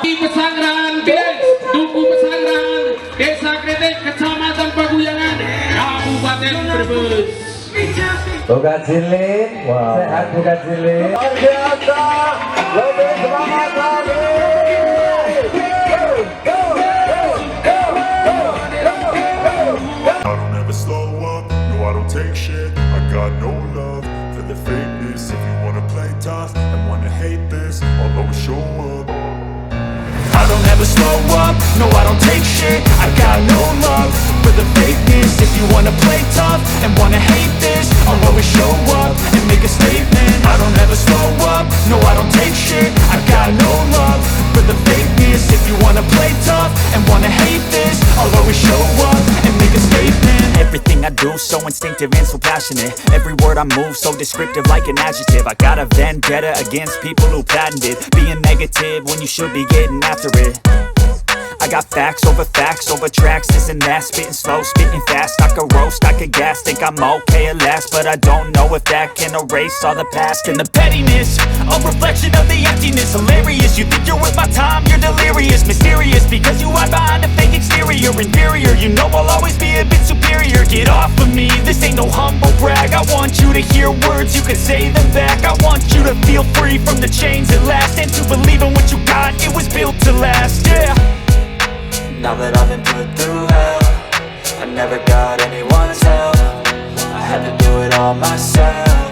Pesanggrahan Biles, Duku Pesanggrahan, Desa Kretek, Kecamatan Paguyangan, Kabupaten Brebes. Bukan cilik, wow. Sehat bukan cilik. Luar biasa, lebih semangat lagi. I don't ever slow up, no I don't take shit. I got no love for the fakeness. If you wanna play tough and wanna hate this, I'll always show up. I don't ever slow up, no I don't take shit. I got no love for the fakeness. If you wanna play tough and wanna hate this, I'll always show up and make a statement. I don't ever slow up, no I don't take shit. I got no love for the fakeness. If you wanna play tough and wanna hate this, I'll always show up and make a statement. Everything I do so instinctive and so passionate. Every word I move so descriptive like an adjective. I got a vendetta against people who patented being negative when you should be getting after it. I got facts over tracks, this and that. Spitting slow, spitting fast. I could roast, I could gas. Think I'm okay at last, but I don't know if that can erase all the past. And the pettiness, a reflection of the emptiness. Hilarious, you think you're worth my time, you're delirious. Mysterious, because you hide behind a fake exterior. Inferior, you know I'll always be a bit superior. Get off of me, this ain't no humble brag. I want you to hear words, you can say them back. I want you to feel free from the chains at last, and to believe in what you got, it was built to last, yeah. Now that I've been put through hell, I never got anyone's help. I had to do it all myself.